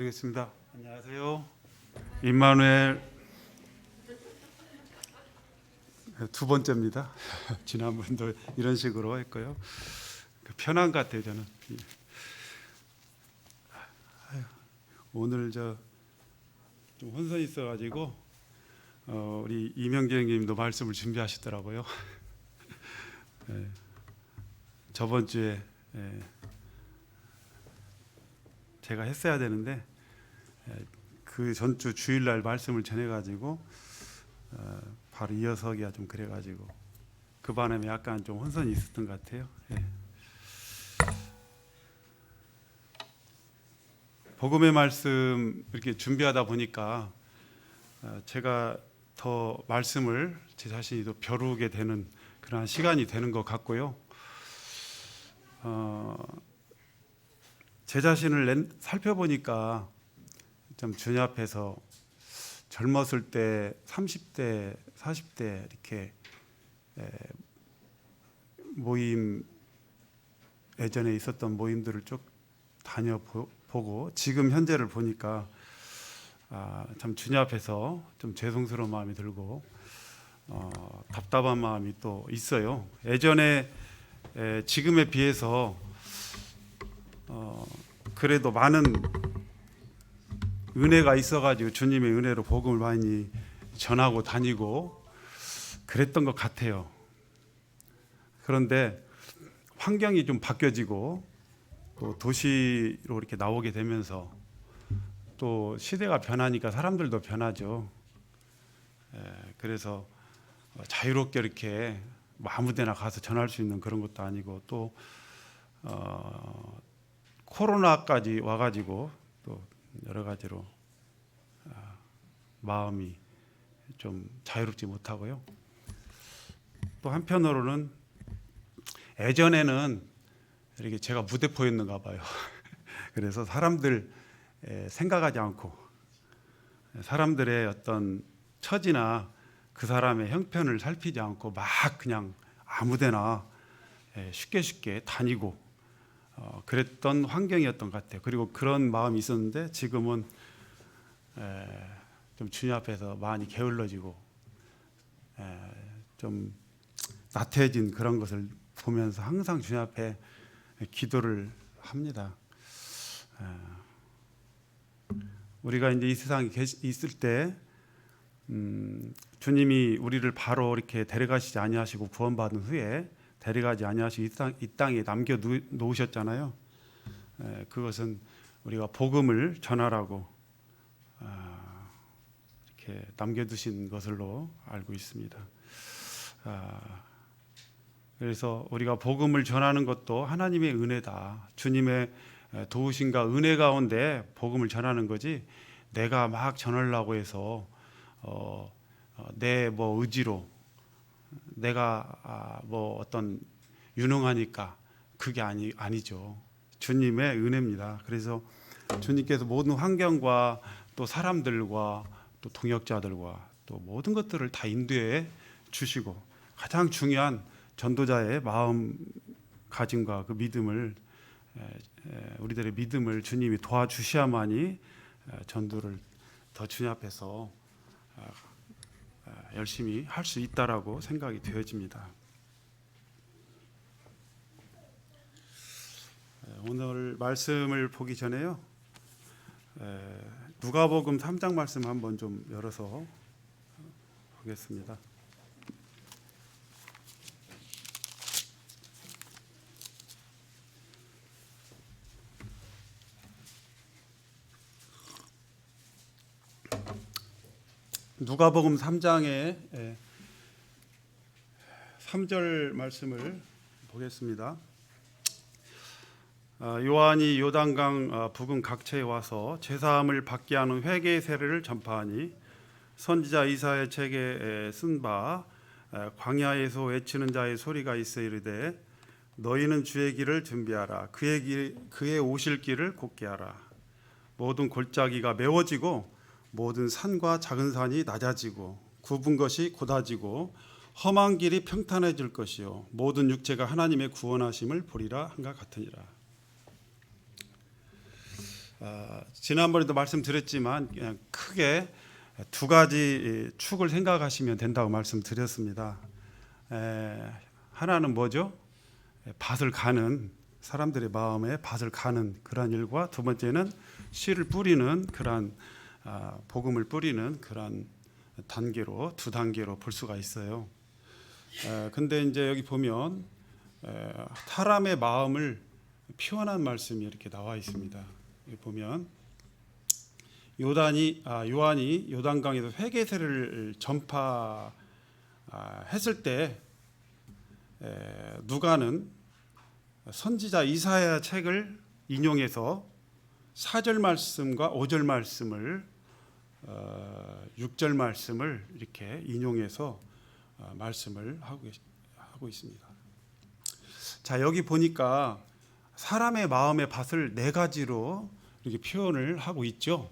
드리겠습니다. 안녕하세요. 임마누엘 두 번째입니다. 지난번도 이런 식으로 했고요. 편한 것 같아요. 저는 오늘 좀 혼선이 있어가지고 우리 이명재 형님도 말씀을 준비하시더라고요. 저번 주에 제가 했어야 되는데 그 전주 주일날 말씀을 전해가지고 바로 이어서 하기가 좀 그래가지고 그 반에 약간 좀 혼선이 있었던 것 같아요. 복음의 말씀 이렇게 준비하다 보니까 제가 더 말씀을 제 자신이 더 벼르게 되는 그런 시간이 되는 것 같고요. 제 자신을 살펴보니까 좀 주님 앞에서 젊었을 때 30대, 40대 이렇게 모임 예전에 있었던 모임들을 쭉 다녀보고 지금 현재를 보니까 참 주님 앞에서 좀 죄송스러운 마음이 들고 답답한 마음이 또 있어요. 예전에 지금에 비해서 그래도 많은 은혜가 있어가지고 주님의 은혜로 복음을 많이 전하고 다니고 그랬던 것 같아요. 그런데 환경이 좀 바뀌어지고 또 도시로 이렇게 나오게 되면서 또 시대가 변하니까 사람들도 변하죠. 그래서 자유롭게 이렇게 아무데나 가서 전할 수 있는 그런 것도 아니고 또 코로나까지 와가지고 또 여러 가지로 마음이 좀 자유롭지 못하고요. 또 한편으로는 예전에는 이렇게 제가 무대포였는가 봐요. 그래서 사람들 생각하지 않고 사람들의 어떤 처지나 그 사람의 형편을 살피지 않고 막 그냥 아무데나 쉽게 다니고 그랬던 환경이었던 것 같아요. 그리고 그런 마음이 있었는데 지금은 좀 주님 앞에서 많이 게을러지고 좀 나태해진 그런 것을 보면서 항상 주님 앞에 기도를 합니다. 우리가 이제 이 세상에 있을 때 주님이 우리를 바로 이렇게 데려가시지 아니하시고 구원받은 후에 데려가지 아니하시고 이 땅에 남겨 놓으셨잖아요. 그것은 우리가 복음을 전하라고 이렇게 남겨두신 것으로 알고 있습니다. 그래서 우리가 복음을 전하는 것도 하나님의 은혜다. 주님의 도우심과 은혜 가운데 복음을 전하는 거지 내가 막 전하려고 해서 내 뭐 의지로 내가 뭐 어떤 유능하니까 그게 아니죠. 주님의 은혜입니다. 그래서 주님께서 모든 환경과 또 사람들과 또 동역자들과 또 모든 것들을 다 인도해 주시고 가장 중요한 전도자의 마음가짐과 그 믿음을 우리들의 믿음을 주님이 도와주셔야만이 전도를 더 주님 앞에서 열심히 할 수 있다라고 생각이 되어집니다. 오늘 말씀을 보기 전에요. 누가복음 3장 말씀 한번 좀 열어서 보겠습니다. 누가복음 3장의 3절 말씀을 보겠습니다. 요한이 요단강 부근 각처에 와서 제사함을 받게 하는 회개의 세례를 전파하니 선지자 이사야 책에 쓴 바 광야에서 외치는 자의 소리가 있어 이르되 너희는 주의 길을 준비하라. 그의 오실 길을 곧게 하라. 모든 골짜기가 메워지고 모든 산과 작은 산이 낮아지고 굽은 것이 곧아지고 험한 길이 평탄해질 것이요 모든 육체가 하나님의 구원하심을 보리라 한가 같으니라. 지난번에도 말씀드렸지만 그냥 크게 두 가지 축을 생각하시면 된다고 말씀드렸습니다. 하나는 뭐죠? 밭을 가는, 사람들의 마음에 밭을 가는 그러한 일과, 두 번째는 씨를 뿌리는 그러한 복음을 뿌리는 그러한 단계로, 두 단계로 볼 수가 있어요. 근데 이제 여기 보면 사람의 마음을 표현한 말씀이 이렇게 나와 있습니다. 여기 보면 요한이 요단강에서 회개세를 전파했을 때 누가는 선지자 이사야 책을 인용해서 4절 말씀과 5절 말씀을 6절 말씀을 이렇게 인용해서 말씀을 하고 있습니다. 자, 여기 보니까 사람의 마음의 밭을 네 가지로 이렇게 표현을 하고 있죠.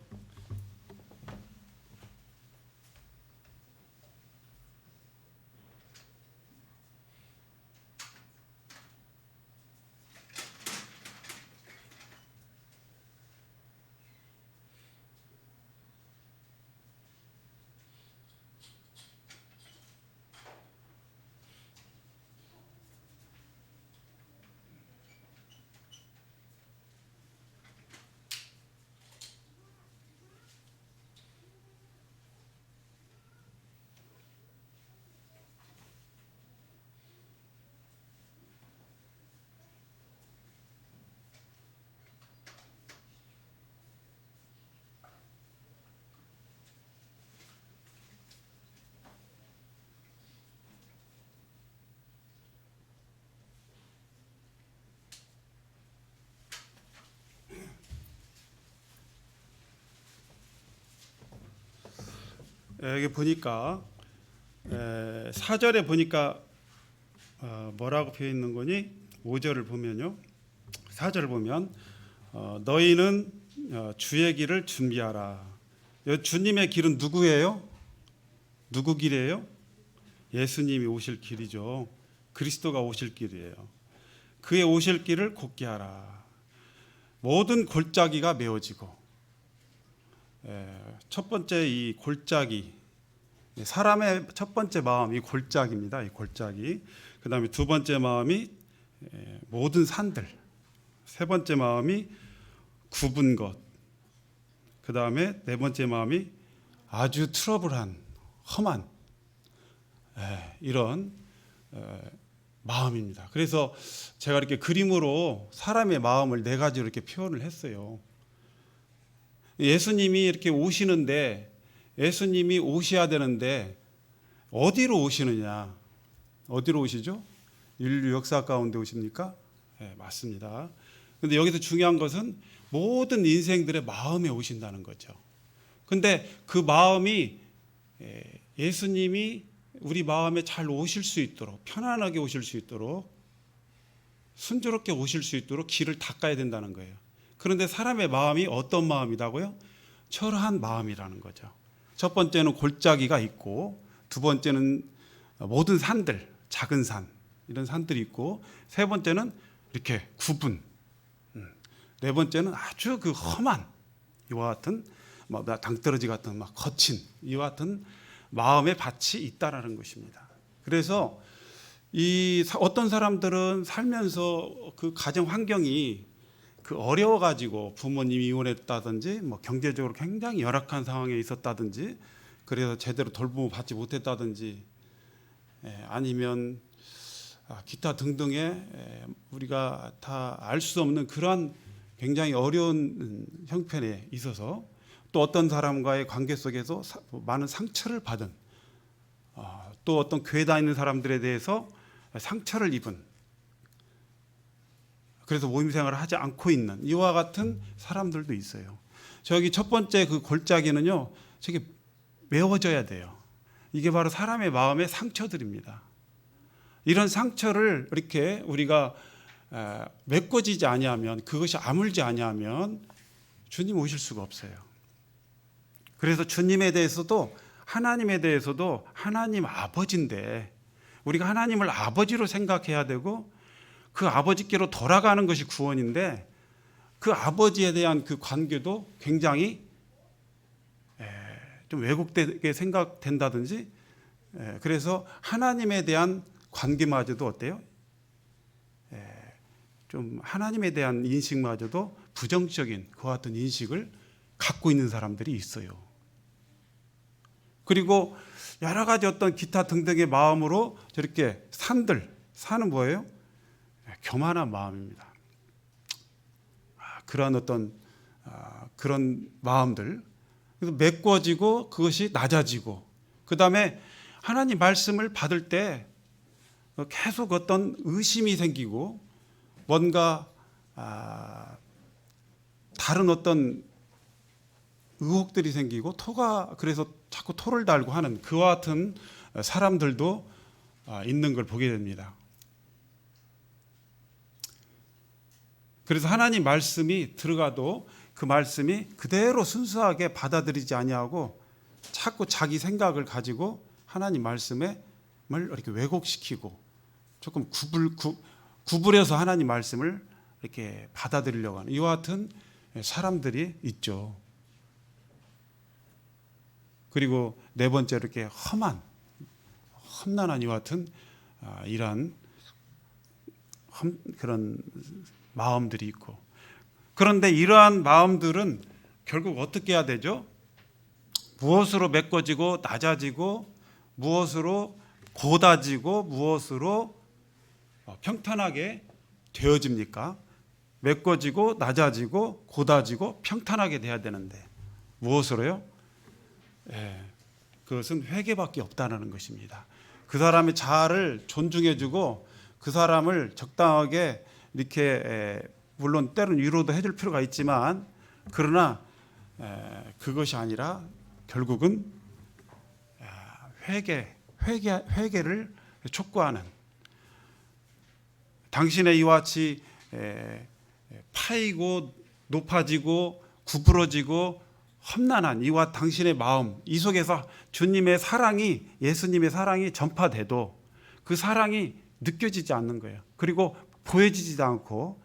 여기 보니까 4절에 보니까 뭐라고 표현 있는 거니? 5절을 보면요. 4절을 보면 너희는 주의 길을 준비하라. 주님의 길은 누구예요? 누구 길이에요? 예수님이 오실 길이죠. 그리스도가 오실 길이에요. 그의 오실 길을 곧게 하라. 모든 골짜기가 메워지고, 첫 번째 이 골짜기, 사람의 첫 번째 마음이 골짜기입니다. 이 골짜기. 그 다음에 두 번째 마음이 모든 산들, 세 번째 마음이 굽은 것, 그 다음에 네 번째 마음이 아주 트러블한 험한 이런 마음입니다. 그래서 제가 이렇게 그림으로 사람의 마음을 네 가지로 이렇게 표현을 했어요. 예수님이 이렇게 오시는데, 예수님이 오셔야 되는데 어디로 오시느냐? 어디로 오시죠? 인류 역사 가운데 오십니까? 네, 맞습니다. 근데 여기서 중요한 것은 모든 인생들의 마음에 오신다는 거죠. 근데 그 마음이 예수님이 우리 마음에 잘 오실 수 있도록, 편안하게 오실 수 있도록, 순조롭게 오실 수 있도록 길을 닦아야 된다는 거예요. 그런데 사람의 마음이 어떤 마음이라고요? 철한 마음이라는 거죠. 첫 번째는 골짜기가 있고, 두 번째는 모든 산들, 작은 산, 이런 산들이 있고, 세 번째는 이렇게 굽은, 네 번째는 아주 그 험한, 이와 같은 당떨어지 같은 막 거친 이와 같은 마음의 밭이 있다라는 것입니다. 그래서 어떤 사람들은 살면서 그 가정 환경이 어려워가지고 부모님이 이혼했다든지, 경제적으로 굉장히 열악한 상황에 있었다든지, 그래서 제대로 돌봄을 받지 못했다든지, 아니면 기타 등등의 우리가 다 알 수 없는 그러한 굉장히 어려운 형편에 있어서, 또 어떤 사람과의 관계 속에서 많은 상처를 받은, 또 어떤 교회 다니는 사람들에 대해서 상처를 입은, 그래서 모임생활을 하지 않고 있는 이와 같은 사람들도 있어요. 저기 첫 번째 그 골짜기는요, 저게 메워져야 돼요. 이게 바로 사람의 마음의 상처들입니다. 이런 상처를 이렇게 우리가 메꿔지지 아니하면, 그것이 아물지 아니하면 주님 오실 수가 없어요. 그래서 주님에 대해서도, 하나님에 대해서도 하나님 아버지인데, 우리가 하나님을 아버지로 생각해야 되고, 그 아버지께로 돌아가는 것이 구원인데, 그 아버지에 대한 그 관계도 굉장히 좀 왜곡되게 생각된다든지, 그래서 하나님에 대한 관계마저도 어때요? 좀 하나님에 대한 인식마저도 부정적인 그와 같은 인식을 갖고 있는 사람들이 있어요. 그리고 여러 가지 어떤 기타 등등의 마음으로 저렇게 사는 뭐예요? 교만한 마음입니다. 그런 어떤 그런 마음들, 그래서 메꿔지고 그것이 낮아지고, 그 다음에 하나님 말씀을 받을 때 계속 어떤 의심이 생기고, 뭔가 다른 어떤 의혹들이 생기고, 그래서 자꾸 토를 달고 하는 그와 같은 사람들도 있는 걸 보게 됩니다. 그래서 하나님 말씀이 들어가도 그 말씀이 그대로 순수하게 받아들이지 아니하고 자꾸 자기 생각을 가지고 하나님 말씀을 이렇게 왜곡시키고 조금 구부려서 하나님 말씀을 이렇게 받아들이려고 하는 이와 같은 사람들이 있죠. 그리고 네 번째로 이렇게 험난한 이와 같은 이러한 그런 마음들이 있고, 그런데 이러한 마음들은 결국 어떻게 해야 되죠? 무엇으로 메꿔지고 낮아지고, 무엇으로 고다지고, 무엇으로 평탄하게 되어집니까? 메꿔지고 낮아지고 고다지고 평탄하게 돼야 되는데 무엇으로요? 그것은 회개밖에 없다는 것입니다. 그 사람의 자아를 존중해주고 그 사람을 적당하게 이렇게 물론 때로는 위로도 해줄 필요가 있지만, 그러나 그것이 아니라 결국은 회개를 촉구하는, 당신의 이와 같이 파이고 높아지고 구부러지고 험난한 이와 당신의 마음, 이 속에서 주님의 사랑이, 예수님의 사랑이 전파돼도 그 사랑이 느껴지지 않는 거예요. 그리고 보여지지도 않고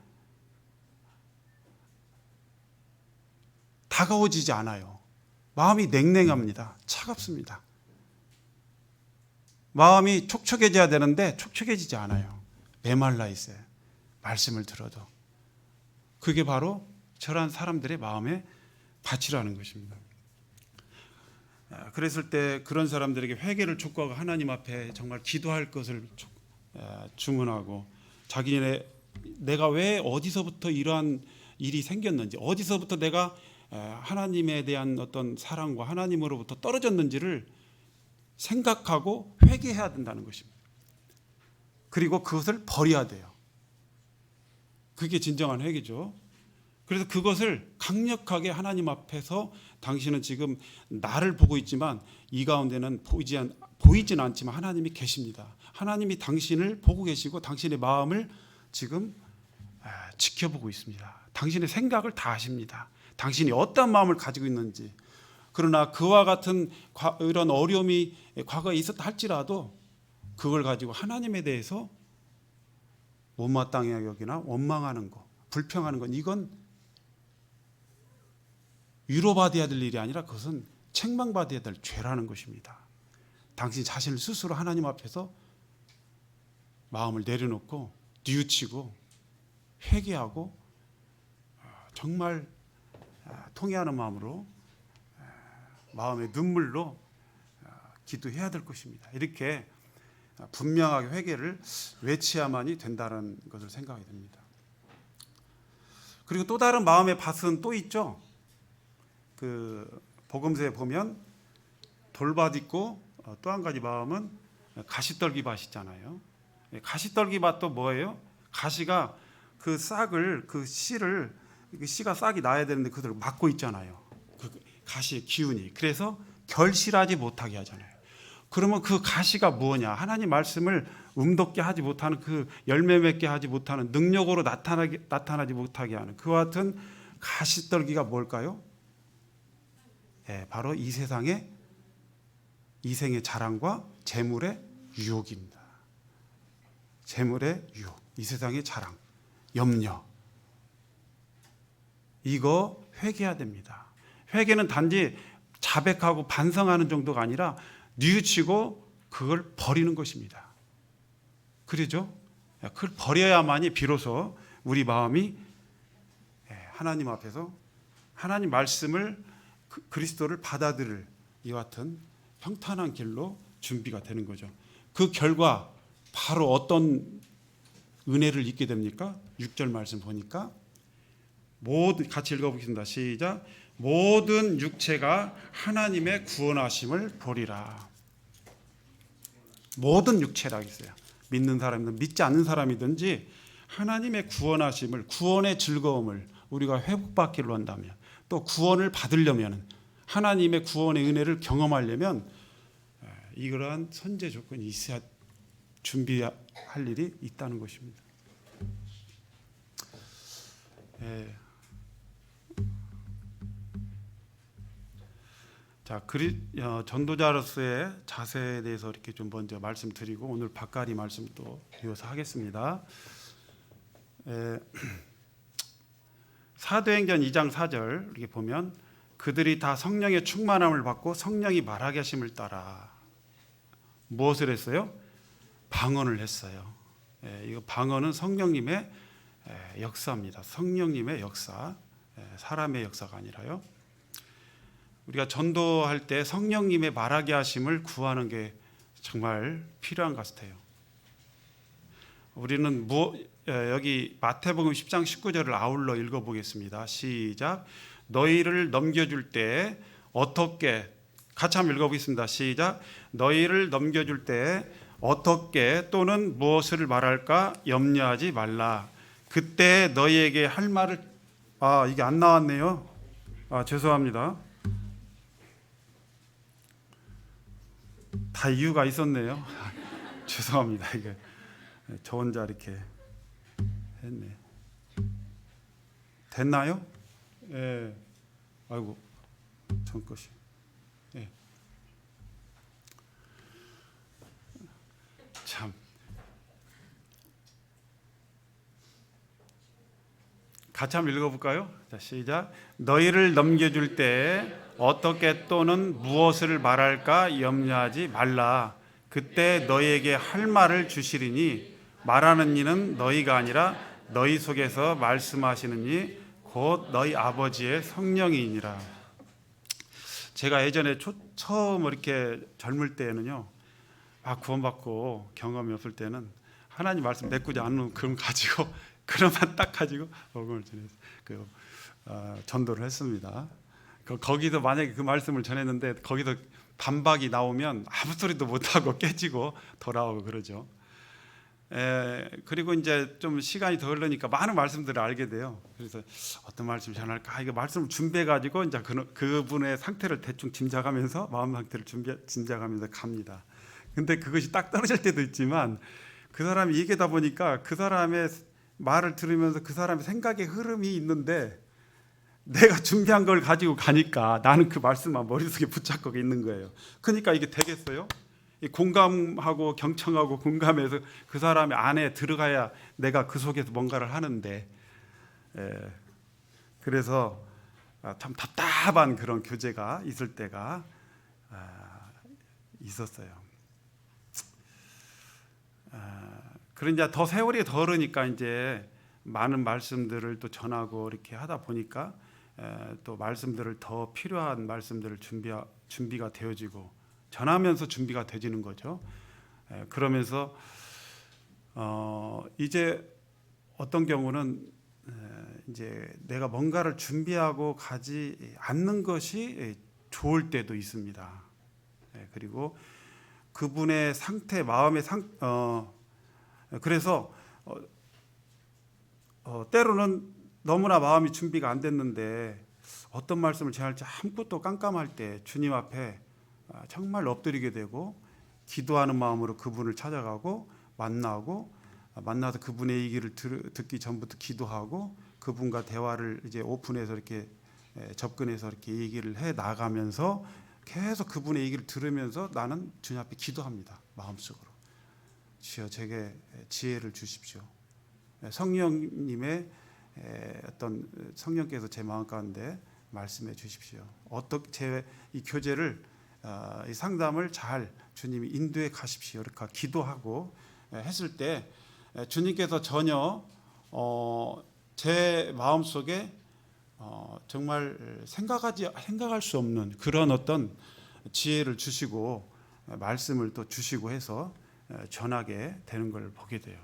다가오지지 않아요. 마음이 냉랭합니다. 차갑습니다. 마음이 촉촉해져야 되는데 촉촉해지지 않아요. 메말라 있어요. 말씀을 들어도. 그게 바로 저러한 사람들의 마음의 밭이라는 것입니다. 그랬을 때 그런 사람들에게 회개를 촉구하고 하나님 앞에 정말 기도할 것을 주문하고, 자기네 내가 왜 어디서부터 이러한 일이 생겼는지, 어디서부터 내가 하나님에 대한 어떤 사랑과 하나님으로부터 떨어졌는지를 생각하고 회개해야 된다는 것입니다. 그리고 그것을 버려야 돼요. 그게 진정한 회개죠. 그래서 그것을 강력하게 하나님 앞에서, 당신은 지금 나를 보고 있지만 이 가운데는 보이진 않지만 하나님이 계십니다. 하나님이 당신을 보고 계시고 당신의 마음을 지금 지켜보고 있습니다. 당신의 생각을 다 아십니다. 당신이 어떤 마음을 가지고 있는지. 그러나 그와 같은 이런 어려움이 과거에 있었다 할지라도 그걸 가지고 하나님에 대해서 못마땅하게 여기나 원망하는 것, 불평하는 것, 이건 위로받아야 될 일이 아니라 그것은 책망받아야 될 죄라는 것입니다. 당신 자신을 스스로 하나님 앞에서 마음을 내려놓고 뉘우치고 회개하고 정말 통회하는 마음으로, 마음의 눈물로 기도해야 될 것입니다. 이렇게 분명하게 회개를 외쳐야만이 된다는 것을 생각이 됩니다. 그리고 또 다른 마음의 밭은 또 있죠. 그 복음서에 보면 돌밭 있고 또 한 가지 마음은 가시떨기 밭 있잖아요. 가시떨기 밭도 뭐예요? 가시가 그 싹을, 그 씨를, 씨가 싹이 나야 되는데 그들을 막고 있잖아요. 그 가시의 기운이. 그래서 결실하지 못하게 하잖아요. 그러면 그 가시가 뭐냐? 하나님 말씀을 음돋게 하지 못하는, 그 열매 맺게 하지 못하는, 능력으로 나타나지 못하게 하는 그와 같은 가시떨기가 뭘까요? 바로 이 세상의 이생의 자랑과 재물의 유혹입니다. 재물의 유혹, 이 세상의 자랑, 염려. 이거 회개해야 됩니다. 회개는 단지 자백하고 반성하는 정도가 아니라 뉘우치고 그걸 버리는 것입니다. 그러죠? 그걸 버려야만이 비로소 우리 마음이 하나님 앞에서 하나님 말씀을 그리스도를 받아들일 이와 같은 평탄한 길로 준비가 되는 거죠. 그 결과 바로 어떤 은혜를 입게 됩니까? 6절 말씀 보니까 모든, 같이 읽어보겠습니다. 시작. 모든 육체가 하나님의 구원하심을 보리라. 모든 육체라 했어요. 믿는 사람이든 믿지 않는 사람이든지 하나님의 구원하심을, 구원의 즐거움을 우리가 회복받기로 한다면, 또 구원을 받으려면, 하나님의 구원의 은혜를 경험하려면 이러한 선제 조건이 있어야 준비할 일이 있다는 것입니다. 자, 전도자로서의 자세에 대해서 이렇게 좀 먼저 말씀드리고 오늘 박가리 말씀도 이어서 하겠습니다. 사도행전 2장 4절 이렇게 보면 그들이 다 성령의 충만함을 받고 성령이 말하게 하심을 따라 무엇을 했어요? 방언을 했어요. 이거 방언은 성령님의 역사입니다. 성령님의 역사, 사람의 역사가 아니라요. 우리가 전도할 때 성령님의 말하게 하심을 구하는 게 정말 필요한 것 같아요. 우리는 여기 마태복음 10장 19절을 아울러 읽어보겠습니다. 시작. 너희를 넘겨줄 때 어떻게, 같이 한번 읽어보겠습니다. 시작. 너희를 넘겨줄 때 어떻게 또는 무엇을 말할까 염려하지 말라. 그때 너희에게 할 말을, 이게 안 나왔네요. 죄송합니다. 다 이유가 있었네요. 죄송합니다. 이게 저 혼자 이렇게 했네. 됐나요? 예. 아이고, 전 것이. 예. 참. 같이 한번 읽어볼까요? 자, 시작. 너희를 넘겨줄 때 어떻게 또는 무엇을 말할까 염려하지 말라. 그때 너희에게 할 말을 주시리니 말하는 이는 너희가 아니라 너희 속에서 말씀하시는 이 곧 너희 아버지의 성령이니라. 제가 예전에 처음 이렇게 젊을 때에는요, 막 구원받고 경험이 없을 때는 하나님 말씀 메꾸지 않는 그런 가지고 그런만 딱 가지고 복음을 전해서 전도를 했습니다. 거기서 만약에 그 말씀을 전했는데 거기서 반박이 나오면 아무 소리도 못하고 깨지고 돌아오고 그러죠. 그리고 이제 좀 시간이 더 흐르니까 많은 말씀들을 알게 돼요. 그래서 어떤 말씀 전할까? 이거 말씀을 준비해가지고 이제 그분의 상태를 대충 짐작하면서 마음 상태를 짐작하면서 갑니다. 근데 그것이 딱 떨어질 때도 있지만 그 사람이 얘기하다 보니까 그 사람의 말을 들으면서 그 사람의 생각의 흐름이 있는데 내가 준비한 걸 가지고 가니까 나는 그 말씀만 머릿속에 붙잡고 있는 거예요. 그러니까 이게 되겠어요? 공감하고 경청하고 공감해서 그 사람의 안에 들어가야 내가 그 속에서 뭔가를 하는데, 그래서 참 답답한 그런 교제가 있을 때가 있었어요. 그런 이제 더 세월이 더 흐르니까 이제 많은 말씀들을 또 전하고 이렇게 하다 보니까 또 말씀들을 더 필요한 말씀들을 준비가 되어지고 전하면서 준비가 되지는 거죠. 그러면서 이제 어떤 경우는 이제 내가 뭔가를 준비하고 가지 않는 것이 좋을 때도 있습니다. 그리고 그분의 상태, 마음의 그래서 때로는 너무나 마음이 준비가 안 됐는데 어떤 말씀을 전할지 아무것도 깜깜할 때 주님 앞에 정말 엎드리게 되고 기도하는 마음으로 그분을 찾아가고 만나서 그분의 얘기를 듣기 전부터 기도하고 그분과 대화를 이제 오픈해서 이렇게 접근해서 이렇게 얘기를 해 나가면서 계속 그분의 얘기를 들으면서 나는 주님 앞에 기도합니다. 마음속으로. 주여 제게 지혜를 주십시오. 성령님의 어떤 성령께서 제 마음 가운데 말씀해 주십시오. 어떻게 제 이 교제를 이 상담을 잘 주님이 인도해 가십시오. 이렇게 기도하고 했을 때 주님께서 전혀 제 마음 속에 정말 생각할 수 없는 그런 어떤 지혜를 주시고 말씀을 또 주시고 해서 전하게 되는 걸 보게 돼요.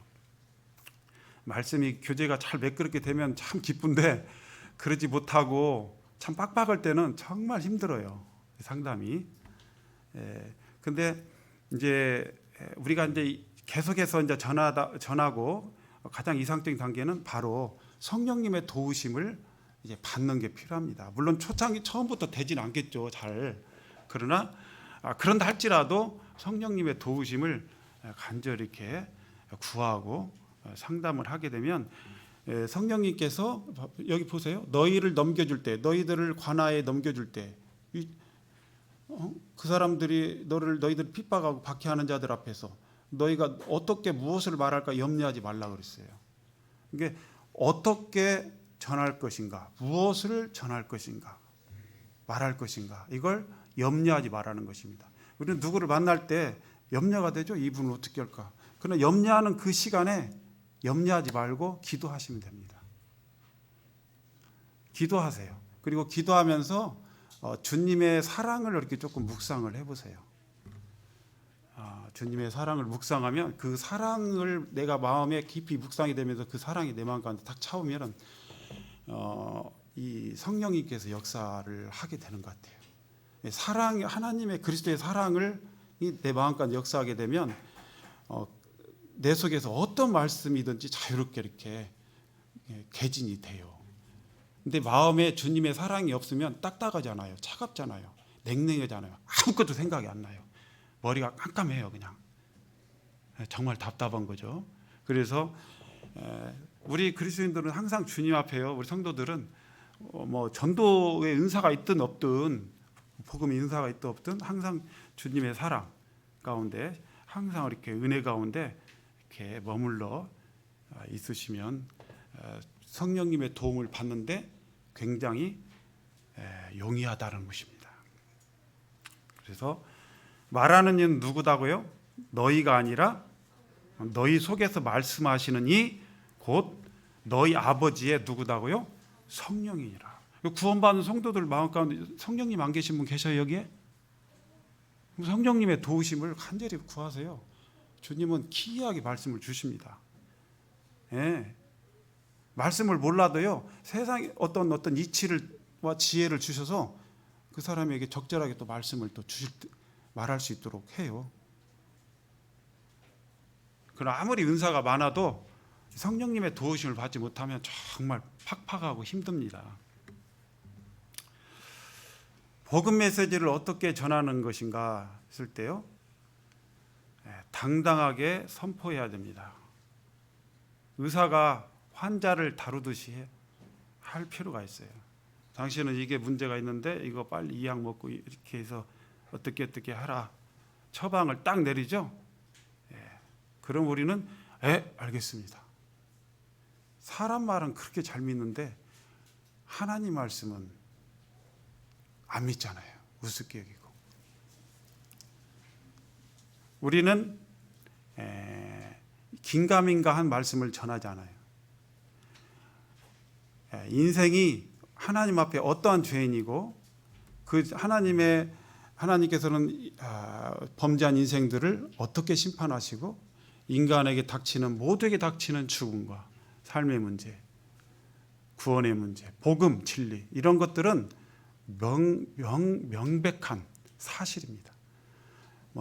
말씀이 교제가 잘 매끄럽게 되면 참 기쁜데 그러지 못하고 참 빡빡할 때는 정말 힘들어요. 상담이. 근데 이제 우리가 이제 계속해서 이제 전하고 가장 이상적인 단계는 바로 성령님의 도우심을 이제 받는 게 필요합니다. 물론 초창기 처음부터 되지는 않겠죠. 잘. 그러나 그런다 할지라도 성령님의 도우심을 간절히 이렇게 구하고 상담을 하게 되면 성령님께서 여기 보세요. 너희를 넘겨줄 때, 너희들을 관하에 넘겨줄 때, 그 사람들이 너희들 핍박하고 박해하는 자들 앞에서 너희가 어떻게 무엇을 말할까 염려하지 말라 그랬어요. 이게 어떻게 전할 것인가, 무엇을 전할 것인가, 말할 것인가, 이걸 염려하지 말라는 것입니다. 우리는 누구를 만날 때 염려가 되죠. 이분은 어떻게 할까. 그러나 염려하는 그 시간에 염려하지 말고 기도하시면 됩니다. 기도하세요. 그리고 기도하면서 주님의 사랑을 이렇게 조금 묵상을 해보세요. 주님의 사랑을 묵상하면 그 사랑을 내가 마음에 깊이 묵상이 되면서 그 사랑이 내 마음 가운데 딱 차오면은 이 성령님께서 역사를 하게 되는 것 같아요. 사랑, 하나님의 그리스도의 사랑을 내 마음 가운데 역사하게 되면 내 속에서 어떤 말씀이든지 자유롭게 이렇게 개진이 돼요. 근데 마음에 주님의 사랑이 없으면 딱딱하잖아요. 차갑잖아요. 냉랭하잖아요. 아무것도 생각이 안 나요. 머리가 깜깜해요. 그냥 정말 답답한 거죠. 그래서 우리 그리스도인들은 항상 주님 앞에요. 우리 성도들은 뭐 전도의 은사가 있든 없든 복음의 은사가 있든 없든 항상 주님의 사랑 가운데 항상 이렇게 은혜 가운데 이렇게 머물러 있으시면 성령님의 도움을 받는데 굉장히 용이하다는 것입니다. 그래서 말하는 이는 누구다고요? 너희가 아니라 너희 속에서 말씀하시는 이 곧 너희 아버지의 누구다고요? 성령이니라. 구원받은 성도들 마음 가운데 성령님 안 계신 분 계셔요 여기에? 성령님의 도우심을 간절히 구하세요. 주님은 기이하게 말씀을 주십니다. 예. 말씀을 몰라도요 세상에 어떤 이치와 지혜를 주셔서 그 사람에게 적절하게 또 말씀을 또 말할 수 있도록 해요. 그러나 아무리 은사가 많아도 성령님의 도우심을 받지 못하면 정말 팍팍하고 힘듭니다. 복음 메시지를 어떻게 전하는 것인가 했을 때요, 당당하게 선포해야 됩니다. 의사가 환자를 다루듯이 할 필요가 있어요. 당신은 이게 문제가 있는데 이거 빨리 이 약 먹고 이렇게 해서 어떻게 하라. 처방을 딱 내리죠. 그럼 우리는 알겠습니다. 사람 말은 그렇게 잘 믿는데 하나님 말씀은 안 믿잖아요. 우습게 여기고. 우리는 긴가민가한 말씀을 전하지 않아요. 인생이 하나님 앞에 어떠한 죄인이고 그 하나님께서는 범죄한 인생들을 어떻게 심판하시고 인간에게 모두에게 닥치는 죽음과 삶의 문제, 구원의 문제, 복음, 진리 이런 것들은 명백한 사실입니다.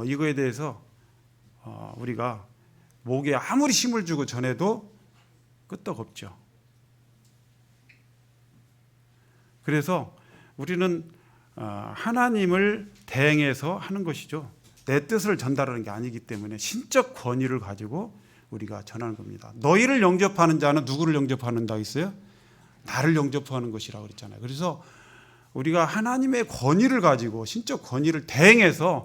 이거에 대해서 우리가 목에 아무리 힘을 주고 전해도 끄떡없죠. 그래서 우리는 하나님을 대행해서 하는 것이죠. 내 뜻을 전달하는 게 아니기 때문에 신적 권위를 가지고 우리가 전하는 겁니다. 너희를 영접하는 자는 누구를 영접하는다 했어요? 나를 영접하는 것이라고 그랬잖아요. 그래서 우리가 하나님의 권위를 가지고 신적 권위를 대행해서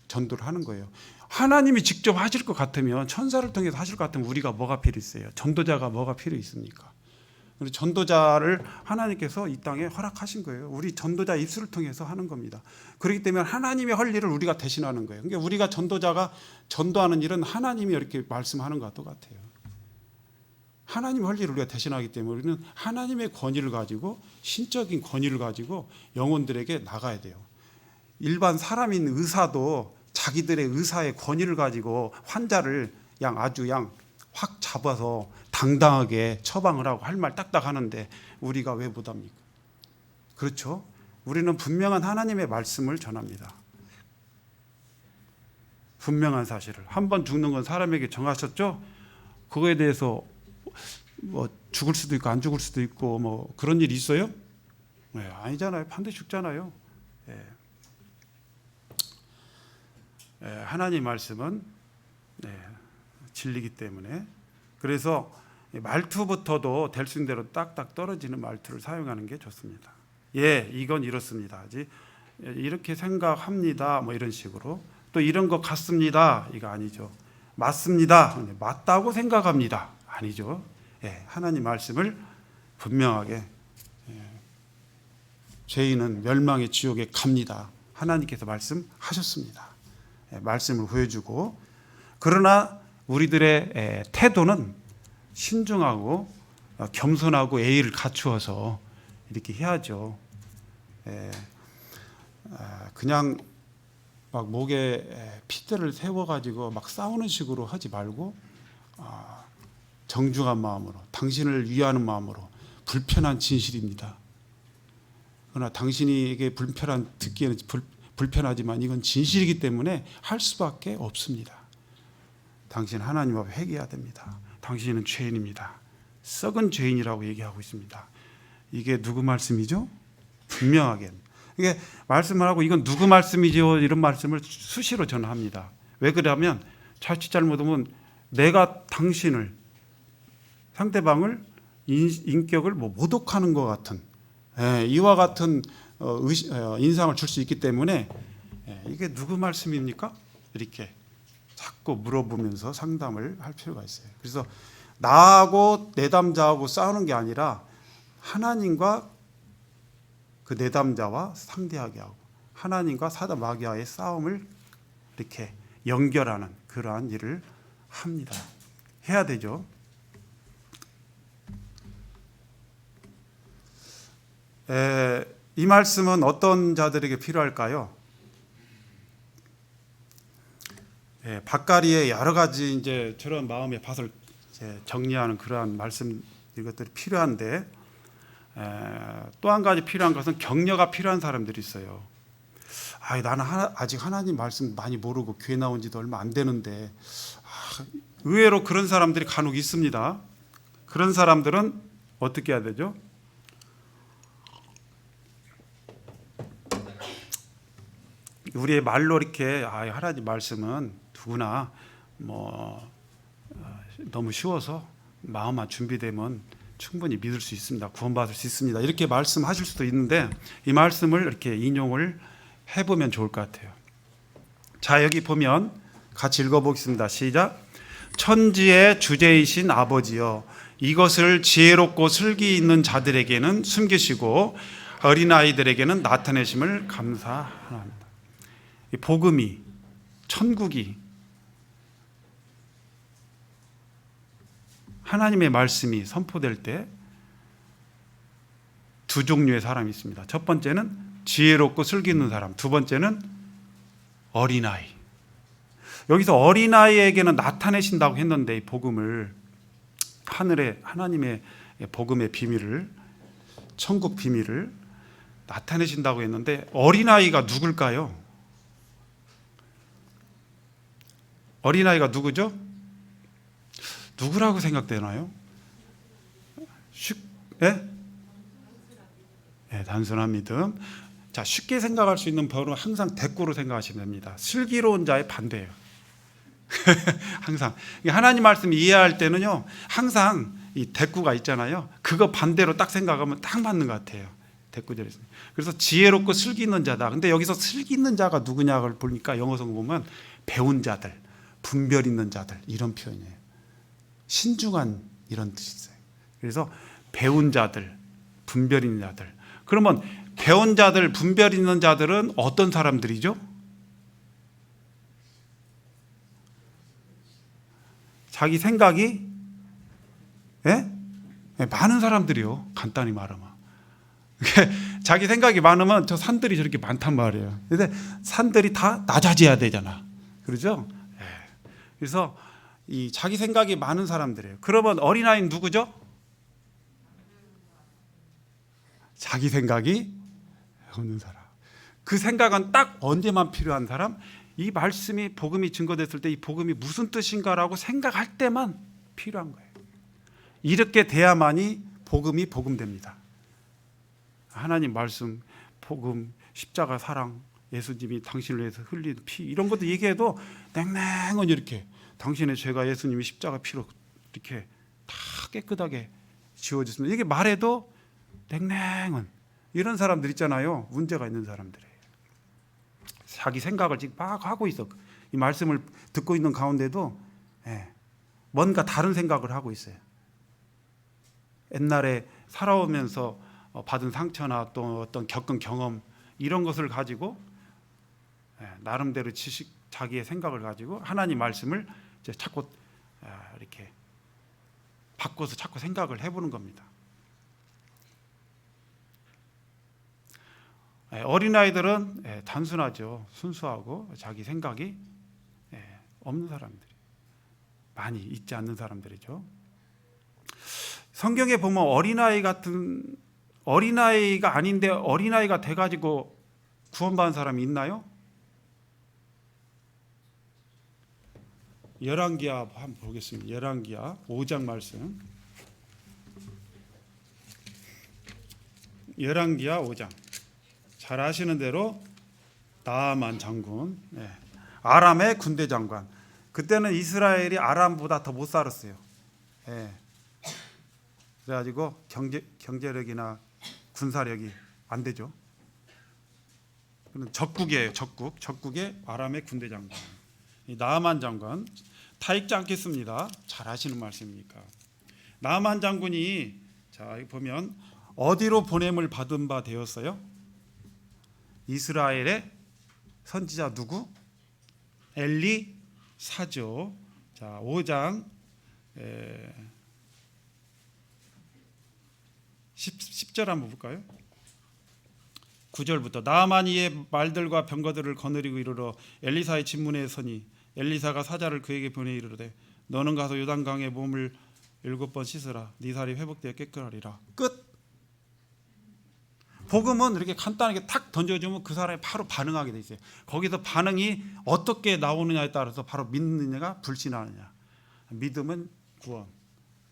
전도를 하는 거예요. 하나님이 직접 하실 것 같으면, 천사를 통해서 하실 것 같으면 우리가 뭐가 필요 있어요? 전도자가 뭐가 필요 있습니까? 우리 전도자를 하나님께서 이 땅에 허락하신 거예요. 우리 전도자 입술을 통해서 하는 겁니다. 그렇기 때문에 하나님의 할 일을 우리가 대신하는 거예요. 그러니까 우리가 전도자가 전도하는 일은 하나님이 이렇게 말씀하는 것과 똑같아요. 하나님 할 일을 우리가 대신하기 때문에 우리는 하나님의 권위를 가지고, 신적인 권위를 가지고 영혼들에게 나가야 돼요. 일반 사람인 의사도 자기들의 의사의 권위를 가지고 환자를 아주 확 잡아서 당당하게 처방을 하고 할 말 딱딱 하는데 우리가 왜 못합니까? 그렇죠? 우리는 분명한 하나님의 말씀을 전합니다. 분명한 사실을. 한 번 죽는 건 사람에게 정하셨죠? 그거에 대해서 뭐 죽을 수도 있고 안 죽을 수도 있고 뭐 그런 일이 있어요? 네, 아니잖아요. 반드시 죽잖아요. 네. 하나님 말씀은 진리이기 때문에, 그래서 말투부터도 될 수 있는 대로 딱딱 떨어지는 말투를 사용하는 게 좋습니다. 예, 이건 이렇습니다. 이렇게 생각합니다. 뭐 이런 식으로. 또 이런 것 같습니다. 이거 아니죠. 맞습니다. 맞다고 생각합니다. 아니죠. 예, 하나님 말씀을 분명하게, 죄인은 멸망의 지옥에 갑니다. 하나님께서 말씀하셨습니다. 말씀을 보여주고, 그러나 우리들의 태도는 신중하고 겸손하고 예의를 갖추어서 이렇게 해야죠. 그냥 막 목에 핏대를 세워가지고 막 싸우는 식으로 하지 말고, 정중한 마음으로, 당신을 위하는 마음으로. 불편한 진실입니다. 그러나 당신에게 듣기에는 불편하지만 이건 진실이기 때문에 할 수밖에 없습니다. 당신 하나님 앞에 회개해야 됩니다. 당신은 죄인입니다. 썩은 죄인이라고 얘기하고 있습니다. 이게 누구 말씀이죠? 분명하게. 이게 말씀을 하고 이건 누구 말씀이죠? 이런 말씀을 수시로 전합니다. 왜 그러냐면 자칫 잘못하면 내가 당신을, 상대방을, 인격을 모독하는 것 같은, 이와 같은 인상을 줄 수 있기 때문에 이게 누구 말씀입니까? 이렇게 자꾸 물어보면서 상담을 할 필요가 있어요. 그래서 나하고 내담자하고 싸우는 게 아니라 하나님과 그 내담자와 상대하게 하고 하나님과 사단 마귀와의 싸움을 이렇게 연결하는 그러한 일을 합니다. 해야 되죠. 이 말씀은 어떤 자들에게 필요할까요? 밭가리에 여러 가지 이제 저런 마음의 밭을 정리하는 그러한 말씀, 이것들이 필요한데, 또 한 가지 필요한 것은 격려가 필요한 사람들이 있어요. 나는 아직 하나님 말씀 많이 모르고 교회 나온 지도 얼마 안 되는데, 의외로 그런 사람들이 간혹 있습니다. 그런 사람들은 어떻게 해야 되죠? 우리의 말로 이렇게 하나님 말씀은 누구나 너무 쉬워서 마음만 준비되면 충분히 믿을 수 있습니다. 구원받을 수 있습니다. 이렇게 말씀하실 수도 있는데 이 말씀을 이렇게 인용을 해보면 좋을 것 같아요. 자, 여기 보면 같이 읽어보겠습니다. 시작. 천지의 주제이신 아버지여, 이것을 지혜롭고 슬기 있는 자들에게는 숨기시고 어린아이들에게는 나타내심을 감사합니다. 이 복음이, 천국이, 하나님의 말씀이 선포될 때 두 종류의 사람이 있습니다. 첫 번째는 지혜롭고 슬기 있는 사람, 두 번째는 어린아이. 여기서 어린아이에게는 나타내신다고 했는데 이 복음을, 하늘의 하나님의 복음의 비밀을, 천국 비밀을 나타내신다고 했는데 어린아이가 누굴까요? 어린아이가 누구죠? 누구라고 생각되나요? 단순한 믿음. 자, 쉽게 생각할 수 있는 번호 항상 대꾸로 생각하시면 됩니다. 슬기로운 자의 반대예요. 항상 하나님 말씀 이해할 때는요, 항상 이 대꾸가 있잖아요. 그거 반대로 딱 생각하면 딱 맞는 것 같아요. 대꾸절이 있습니다. 그래서 지혜롭고 슬기 있는 자다. 근데 여기서 슬기 있는 자가 누구냐를 보니까 영어성 보면 배운 자들, 분별 있는 자들 이런 표현이에요. 신중한 이런 뜻이 있어요. 그래서 배운 자들, 분별 있는 자들. 그러면 배운 자들, 분별 있는 자들은 어떤 사람들이죠? 자기 생각이 많은 사람들이요. 간단히 말하면. 자기 생각이 많으면 저 산들이 저렇게 많단 말이에요. 근데 산들이 다 낮아져야 되잖아. 그러죠? 그래서 이 자기 생각이 많은 사람들이에요. 그러면 어린아이는 누구죠? 자기 생각이 없는 사람. 그 생각은 딱 언제만 필요한 사람? 이 말씀이 복음이 증거됐을 때 이 복음이 무슨 뜻인가라고 생각할 때만 필요한 거예요. 이렇게 돼야만이 복음이 복음됩니다. 하나님 말씀, 복음, 십자가 사랑, 예수님이 당신을 위해서 흘린 피 이런 것도 얘기해도 냉랭은 이렇게 당신의 죄가 예수님이 십자가 피로 이렇게 다 깨끗하게 지워졌습니다. 이게 말해도 냉랭은 이런 사람들 있잖아요. 문제가 있는 사람들이에요. 자기 생각을 지금 막 하고 있어. 이 말씀을 듣고 있는 가운데도 뭔가 다른 생각을 하고 있어요. 옛날에 살아오면서 받은 상처나 또 어떤 겪은 경험 이런 것을 가지고 나름대로 지식, 자기의 생각을 가지고 하나님 말씀을 이제 자꾸 이렇게 바꿔서 자꾸 생각을 해보는 겁니다. 어린아이들은 단순하죠. 순수하고 자기 생각이 없는 사람들이 많이 있지 않는 사람들이죠. 성경에 보면 어린아이가 아닌데 어린아이가 돼가지고 구원받은 사람이 있나요? 열왕기하 한번 보겠습니다. 열왕기하 5장 말씀. 열왕기하 5장. 잘 아시는 대로 나아만 장군, 아람의 군대 장관. 그때는 이스라엘이 아람보다 더 못 살았어요. 그래가지고 경제력이나 군사력이 안 되죠. 적국이에요. 적국의 아람의 군대 장관. 나아만 장관 타익지 않겠습니다. 잘 아시는 말씀이니까. 나아만 장군이 자 보면 어디로 보냄을 받은 바 되었어요? 이스라엘의 선지자 누구? 엘리사죠. 자 5장 10절 한번 볼까요? 9절부터 나아만이 이의 말들과 병거들을 거느리고 이르러 엘리사의 집문에 서니 엘리사가 사자를 그에게 보내 이르되 너는 가서 요단강에 몸을 7번 씻으라 네 살이 회복되어 깨끗하리라. 끝. 복음은 이렇게 간단하게 탁 던져주면 그 사람이 바로 반응하게 돼 있어요. 거기서 반응이 어떻게 나오느냐에 따라서 바로 믿느냐가 불신하느냐. 믿으면 구원.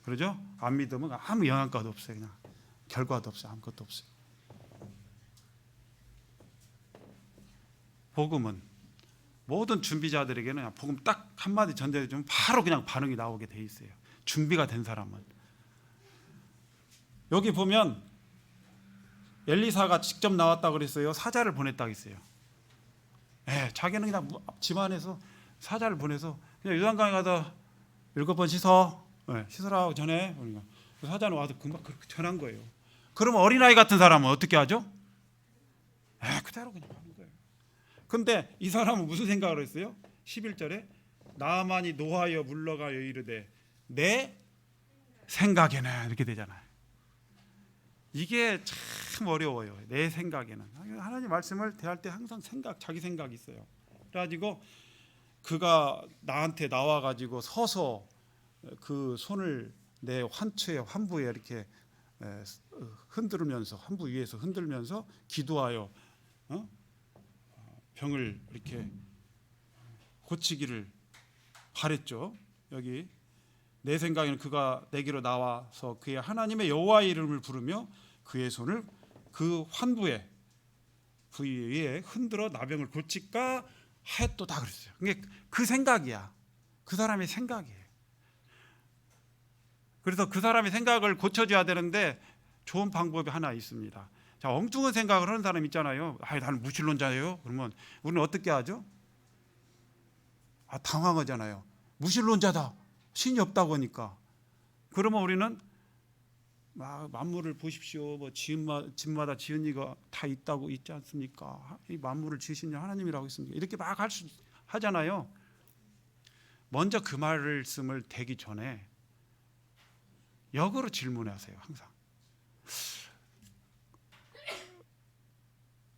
그러죠? 안 믿으면 아무 영향가도 없어요. 그냥 결과도 없어요. 아무것도 없어요. 복음은 모든 준비자들에게는 그냥 복음 딱 한마디 전달해주면 바로 그냥 반응이 나오게 돼 있어요. 준비가 된 사람은. 여기 보면 엘리사가 직접 나왔다 그랬어요. 사자를 보냈다 했어요. 자기는 그냥 집안에서 사자를 보내서 그냥 요단강에 가다 7번 씻어. 씻으라고 전해. 그러니까 사자는 와서 금방 그렇게 전한 거예요. 그러면 어린아이 같은 사람은 어떻게 하죠? 그대로 그냥 하는 거예요. 근데 이 사람은 무슨 생각을 했어요? 11절에 나아만이 노하여 물러가여 이르되 내 생각에는 이렇게 되잖아요. 이게 참 어려워요. 내 생각에는. 하나님 말씀을 대할 때 항상 자기 생각이 있어요. 그래가지고 그가 나한테 나와가지고 서서 그 손을 내 환부에 이렇게 흔들면서 환부 위에서 흔들면서 기도하여 병을 이렇게 고치기를 바랬죠. 여기 내 생각에는 그가 내게로 나와서 그의 하나님의 여호와의 이름을 부르며 그의 손을 그 환부의 부위에 흔들어 나병을 고칠까 하였도다 그랬어요. 그 생각이야. 그 사람의 생각이에요. 그래서 그 사람의 생각을 고쳐줘야 되는데 좋은 방법이 하나 있습니다. 자, 엉뚱한 생각을 하는 사람 있잖아요. 나는 무신론자예요. 그러면 우리는 어떻게 하죠? 당황하잖아요. 무신론자다. 신이 없다고 하니까. 그러면 우리는 만물을 보십시오. 뭐 집마다 지은 이가 다 있다고 있지 않습니까? 이 만물을 지으신 하나님이라고 했습니까? 이렇게 막 하잖아요. 먼저 그 말씀을 대기 전에 역으로 질문하세요. 항상.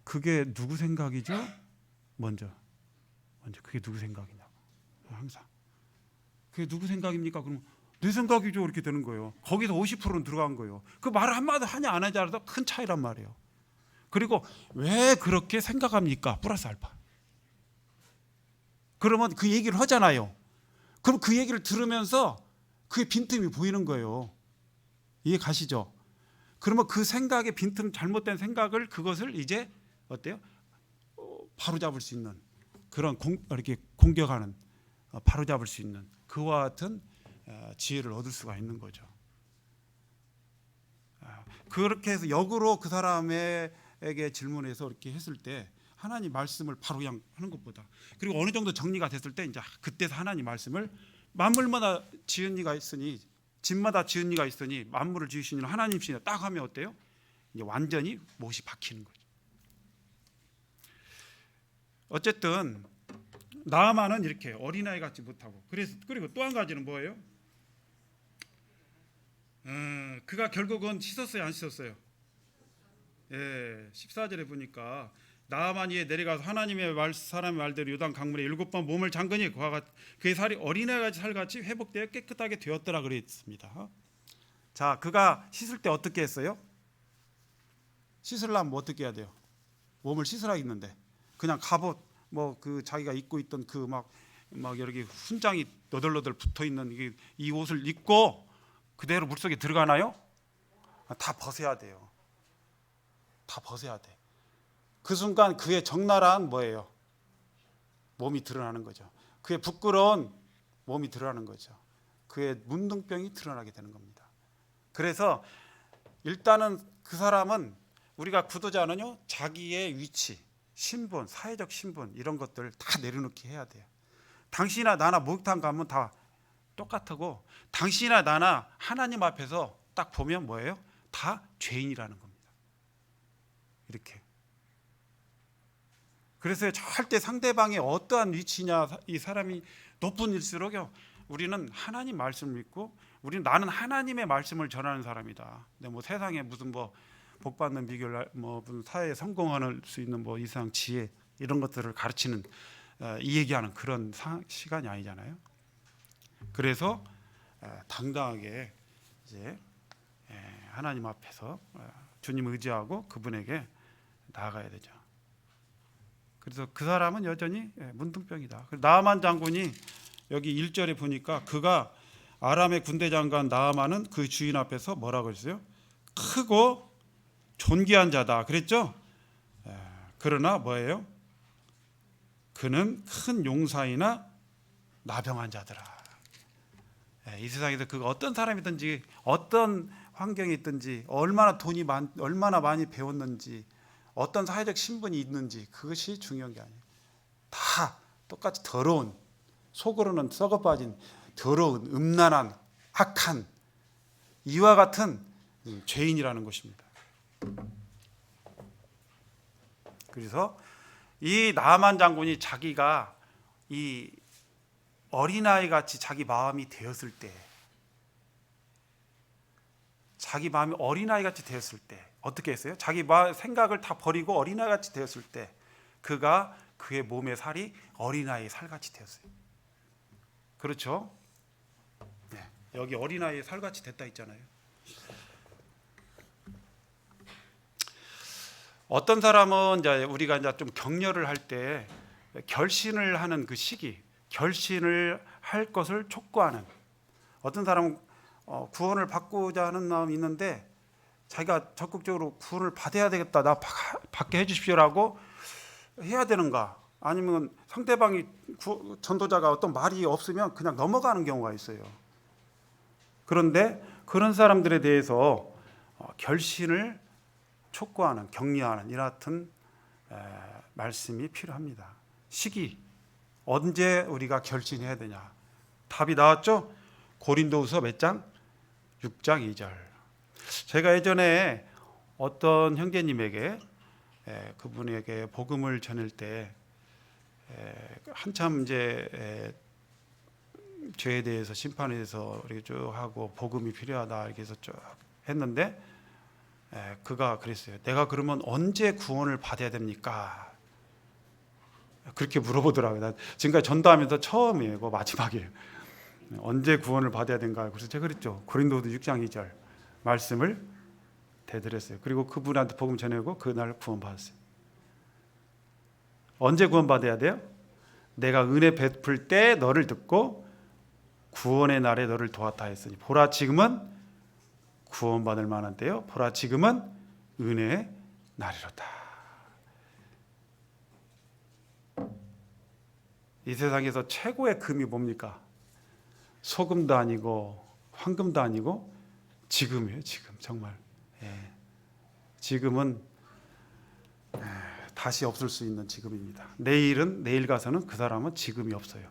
그게 누구 생각이죠? 먼저 그게 누구 생각이냐고. 항상. 그게 누구 생각입니까? 그러면 내 생각이죠. 이렇게 되는 거예요. 거기서 50%는 들어간 거예요. 그 말을 한마디 하냐 안 하냐라도 큰 차이란 말이에요. 그리고 왜 그렇게 생각합니까? 플러스 알파. 그러면 그 얘기를 하잖아요. 그럼 그 얘기를 들으면서 그게 빈틈이 보이는 거예요. 이해 가시죠? 그러면 그 생각의 빈틈, 잘못된 생각을, 그것을 이제 어때요? 바로잡을 수 있는 그런 이렇게 공격하는, 바로잡을 수 있는 그와 같은 지혜를 얻을 수가 있는 거죠. 그렇게 해서 역으로 그 사람에게 질문해서 이렇게 했을 때 하나님 말씀을 바로 그냥 하는 것보다, 그리고 어느 정도 정리가 됐을 때 이제 그때서 하나님 말씀을, 만물마다 지은 이가 있으니, 집마다 지은 이가 있으니 만물을 지으신 이는 하나님이시다 딱 하면 어때요? 이제 완전히 못이 박히는 거죠. 어쨌든 나아만은 이렇게 어린아이 같지 못하고, 그리고 또 한 가지는 뭐예요? 그가 결국은 씻었어요, 안 씻었어요? 예, 14절에 보니까 나아만 이에 내려가서 하나님의 사람의 말대로 요단 강물에 7번 몸을 잠그니 그의 살이 어린아이같이 살같이 회복되어 깨끗하게 되었더라 그랬습니다. 자, 그가 씻을 때 어떻게 했어요? 씻으려면 어떻게 해야 돼요? 몸을 씻으라 했는데 그냥 갑옷, 뭐 그 자기가 입고 있던 그 막 여러 개 훈장이 너덜너덜 붙어 있는 이 옷을 입고 그대로 물속에 들어가나요? 다 벗어야 돼요. 다 벗어야 돼. 그 순간 그의 적나라한 뭐예요? 몸이 드러나는 거죠. 그의 부끄러운 몸이 드러나는 거죠. 그의 문둥병이 드러나게 되는 겁니다. 그래서 일단은 그 사람은, 우리가 구도자는요, 자기의 위치, 신분, 사회적 신분 이런 것들을 다 내려놓기 해야 돼요. 당신이나 나나 목욕탕 가면 다 똑같고, 당신이나 나나 하나님 앞에서 딱 보면 뭐예요? 다 죄인이라는 겁니다. 이렇게. 그래서 절대 상대방의 어떠한 위치냐, 이 사람이 높은 일수록요, 우리는 하나님 말씀을 믿고, 나는 하나님의 말씀을 전하는 사람이다. 근데 뭐 세상에 무슨 뭐 복받는 비결, 뭐 무슨 사회에 성공할 수 있는 뭐 이상 지혜 이런 것들을 가르치는, 이 얘기하는 그런 시간이 아니잖아요. 그래서 당당하게 이제 하나님 앞에서 주님 의지하고 그분에게 나아가야 되죠. 그래서 그 사람은 여전히 문둥병이다. 나아만 장군이 여기 1절에 보니까 그가 아람의 군대 장관 나아만은 그 주인 앞에서 뭐라고 했어요? 크고 존귀한 자다 그랬죠? 그러나 뭐예요? 그는 큰 용사이나 나병한 자더라. 이 세상에서 그 어떤 사람이든지 어떤 환경에 있든지 얼마나 많이 배웠는지 어떤 사회적 신분이 있는지 그것이 중요한 게 아니에요. 다 똑같이 더러운, 속으로는 썩어빠진 더러운 음란한 악한 이와 같은 죄인이라는 것입니다. 그래서 이 나아만 장군이 자기가 이 어린아이 같이 자기 마음이 되었을 때, 자기 마음이 어린아이 같이 되었을 때 어떻게 했어요? 자기 생각을 다 버리고 어린아이 같이 되었을 때 그의 몸의 살이 어린아이의 살같이 되었어요. 그렇죠? 네, 여기 어린아이의 살같이 됐다 있잖아요. 어떤 사람은 이제 우리가 이제 좀 격려를 할 때 결신을 하는 그 시기, 결신을 할 것을 촉구하는, 어떤 사람은 구원을 받고자 하는 마음이 있는데 자기가 적극적으로 구원을 받아야 되겠다, 나 받게 해주십시오라고 해야 되는가, 아니면 상대방이 전도자가 어떤 말이 없으면 그냥 넘어가는 경우가 있어요. 그런데 그런 사람들에 대해서 결신을 촉구하는, 격려하는 이 같은 말씀이 필요합니다. 시기, 언제 우리가 결심해야 되냐? 답이 나왔죠? 고린도후서 몇 장? 6장 2절. 제가 예전에 어떤 형제님에게 그분에게 복음을 전할 때 한참 이제 죄에 대해서 심판에 대해서 이렇게 쭉 하고 복음이 필요하다 이렇게 해서 쭉 했는데 그가 그랬어요. 내가 그러면 언제 구원을 받아야 됩니까? 그렇게 물어보더라고요. 난 지금까지 전도하면서 처음이에요. 그 마지막이에요. 언제 구원을 받아야 된가? 그래서 제가 그랬죠. 고린도후서 6장 2절 말씀을 대드렸어요. 그리고 그분한테 복음 전하고 그날 구원 받았어요. 언제 구원 받아야 돼요? 내가 은혜 베풀 때 너를 듣고 구원의 날에 너를 도왔다 했으니 보라 지금은 구원받을 만한 때요. 보라 지금은 은혜의 날이로다. 이 세상에서 최고의 금이 뭡니까? 소금도 아니고 황금도 아니고 지금이에요. 지금 정말. 지금은 다시 없을 수 있는 지금입니다. 내일은 내일 가서는 그 사람은 지금이 없어요.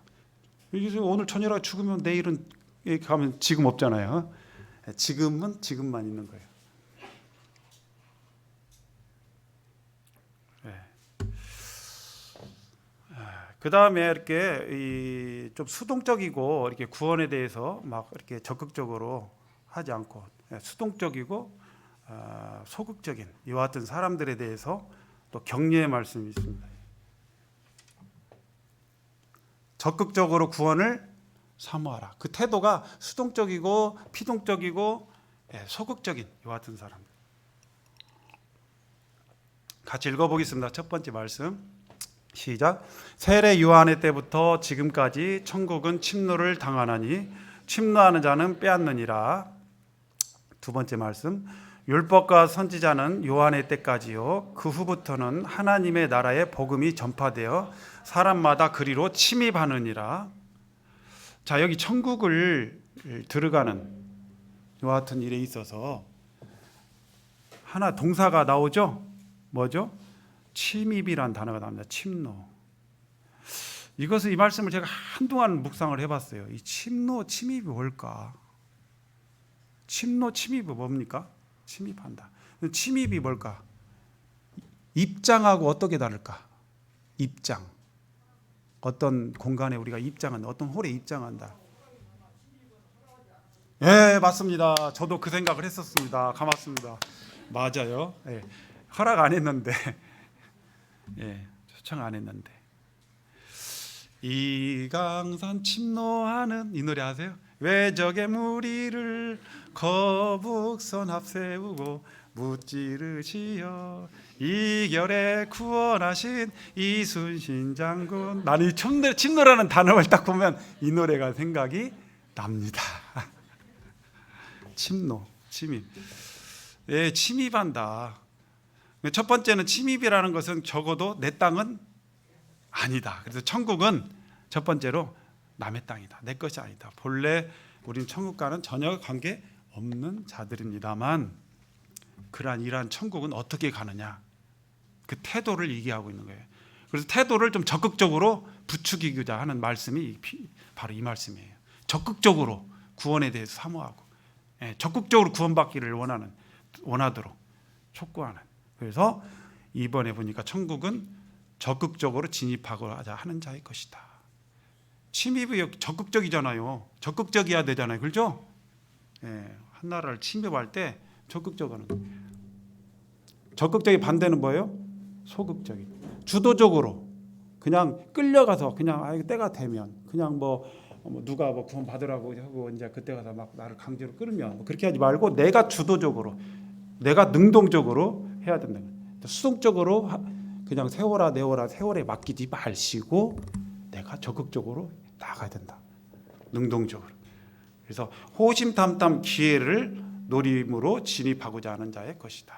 오늘 저녁에 죽으면 내일은 가면 지금 없잖아요. 지금은 지금만 있는 거예요. 그 다음에 이렇게 좀 수동적이고 이렇게 구원에 대해서 막 이렇게 적극적으로 하지 않고 수동적이고 소극적인 이와 같은 사람들에 대해서 또 격려의 말씀이 있습니다. 적극적으로 구원을 사모하라. 그 태도가 수동적이고 피동적이고 소극적인 이와 같은 사람. 같이 읽어보겠습니다. 첫 번째 말씀 시작. 세례 요한의 때부터 지금까지 천국은 침노를 당하나니 침노하는 자는 빼앗느니라. 두 번째 말씀 율법과 선지자는 요한의 때까지요 그 후부터는 하나님의 나라의 복음이 전파되어 사람마다 그리로 침입하느니라. 자, 여기 천국을 들어가는 이와 같은 일에 있어서 하나 동사가 나오죠. 뭐죠? 침입이란 단어가 나옵니다. 침노. 이 말씀을 제가 한동안 묵상을 해봤어요. 이 침노, 침입이 뭘까? 침노, 침입이 뭡니까? 침입한다. 침입이 뭘까? 입장하고 어떻게 다를까? 입장. 어떤 공간에 우리가 입장한다. 어떤 홀에 입장한다. 예, 맞습니다. 저도 그 생각을 했었습니다. 고맙습니다. 맞아요. 예, 허락 안 했는데, 초청 안 했는데. 이강산 침노하는 이 노래 아세요? 외적의 무리를 거북선 앞세우고 무찌르시어 이결에 구원하신 이순신 장군. 나는 이 침노라는 단어를 딱 보면 이 노래가 생각이 납니다. 침노, 침입. 예, 침입한다. 첫 번째는 침입이라는 것은 적어도 내 땅은 아니다. 그래서 천국은 첫 번째로 남의 땅이다. 내 것이 아니다. 본래 우린 천국과는 전혀 관계 없는 자들입니다만 이러한 천국은 어떻게 가느냐? 그 태도를 얘기하고 있는 거예요. 그래서 태도를 좀 적극적으로 부추기고자 하는 말씀이 바로 이 말씀이에요. 적극적으로 구원에 대해서 사모하고 적극적으로 구원받기를 원하도록 촉구하는. 그래서 이번에 보니까 천국은 적극적으로 진입하고자 하는 자의 것이다. 침입이 적극적이잖아요. 적극적이어야 되잖아요. 그렇죠? 한 나라를 침입할 때 적극적으로. 적극적인 반대는 뭐예요? 소극적인. 주도적으로 그냥 끌려가서 그냥 때가 되면 그냥 누가 구원 받으라고 하고 이제 그때 가서 막 나를 강제로 끌면 그렇게 하지 말고 내가 주도적으로, 내가 능동적으로 해야 된다. 수동적으로 그냥 세워라 내워라 세월에 맡기지 마시고 내가 적극적으로 나가야 된다. 능동적으로. 그래서 호심탐탐 기회를 노림으로 진입하고자 하는 자의 것이다.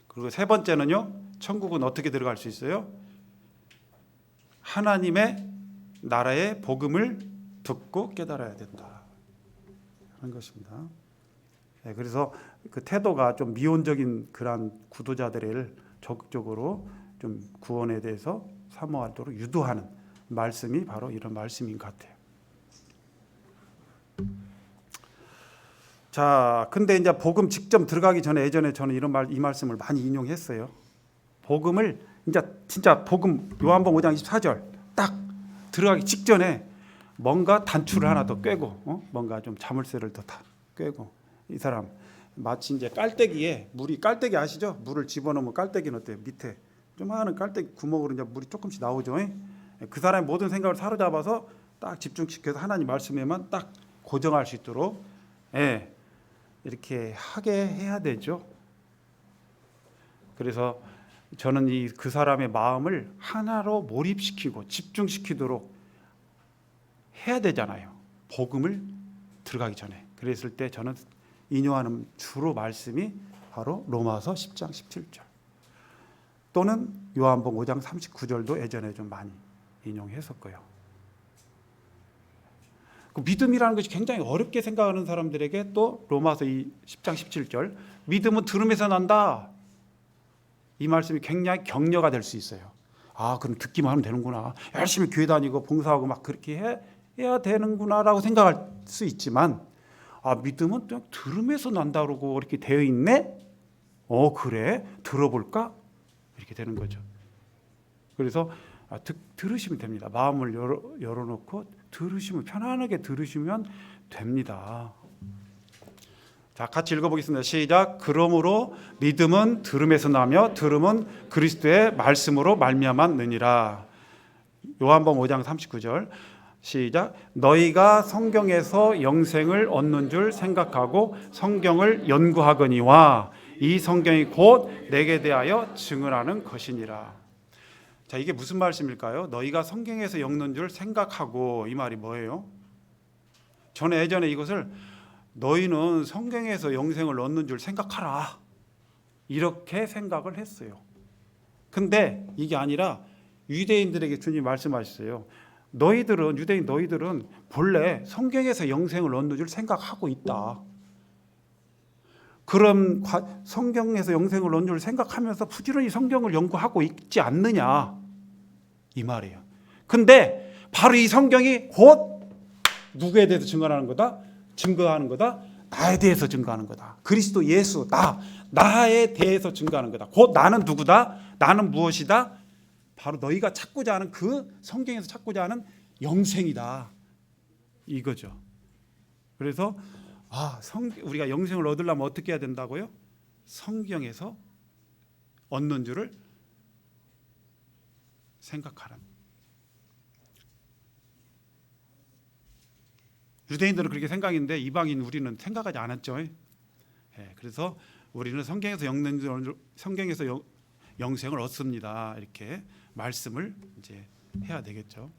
그리고 세 번째는요. 천국은 어떻게 들어갈 수 있어요? 하나님의 나라의 복음을 듣고 깨달아야 된다 하는 것입니다. 그래서 그 태도가 좀 미온적인 그러한 구도자들을 적극적으로 좀 구원에 대해서 사모하도록 유도하는 말씀이 바로 이런 말씀인 것 같아요. 자, 근데 이제 복음 직접 들어가기 전에 예전에 저는 이 말씀을 많이 인용했어요. 복음을 이제 진짜 복음 요한복음 5장 24절 딱 들어가기 직전에 뭔가 단추를 하나 더 꿰고 뭔가 좀 자물쇠를 더 꿰고 이 사람 마치 이제 깔때기에 깔때기 아시죠? 물을 집어넣으면 깔때기는 어때요? 밑에 조그마한 깔때기 구멍으로 이제 물이 조금씩 나오죠. 그 사람의 모든 생각을 사로잡아서 딱 집중시켜서 하나님 말씀에만 딱 고정할 수 있도록 이렇게 하게 해야 되죠. 그래서 저는 그 사람의 마음을 하나로 몰입시키고 집중시키도록 해야 되잖아요. 복음을 들어가기 전에. 그랬을 때 저는 인용하는 주로 말씀이 바로 로마서 10장 17절 또는 요한복음 5장 39절도 예전에 좀 많이 인용했었고요. 그 믿음이라는 것이 굉장히 어렵게 생각하는 사람들에게 또 로마서 10장 17절 믿음은 들음에서 난다. 이 말씀이 굉장히 격려가 될 수 있어요. 그럼 듣기만 하면 되는구나. 열심히 교회 다니고 봉사하고 막 그렇게 해야 되는구나라고 생각할 수 있지만 믿음은 그냥 들음에서 난다 그러고 이렇게 되어 있네? 그래? 들어볼까? 이렇게 되는 거죠. 그래서 들으시면 됩니다. 마음을 열어놓고 편안하게 들으시면 됩니다. 자, 같이 읽어보겠습니다. 시작. 그러므로 믿음은 들음에서 나며 들음은 그리스도의 말씀으로 말미암았느니라. 요한복음 5장 39절 시작. 너희가 성경에서 영생을 얻는 줄 생각하고 성경을 연구하거니와 이 성경이 곧 내게 대하여 증언하는 것이니라. 자, 이게 무슨 말씀일까요? 너희가 성경에서 읽는 줄 생각하고, 이 말이 뭐예요? 저는 예전에 이것을 너희는 성경에서 영생을 얻는 줄 생각하라 이렇게 생각을 했어요. 근데 이게 아니라 유대인들에게 주님 말씀하셨어요. 유대인 너희들은 본래 성경에서 영생을 얻는 줄 생각하고 있다. 그럼 성경에서 영생을 얻는 줄 생각하면서 부지런히 성경을 연구하고 있지 않느냐 이 말이에요. 근데 바로 이 성경이 곧 누구에 대해서 증거하는 거다? 나에 대해서 증거하는 거다. 그리스도 예수 나에 대해서 증거하는 거다. 곧 나는 누구다? 나는 무엇이다? 바로 너희가 찾고자 하는 그 성경에서 찾고자 하는 영생이다. 이거죠. 그래서 우리가 영생을 얻으려면 어떻게 해야 된다고요? 성경에서 얻는 줄을 생각하라. 유대인들은 그렇게 생각했는데 이방인 우리는 생각하지 않았죠. 그래서 우리는 성경에서 영생을 얻습니다. 이렇게 말씀을 이제 해야 되겠죠.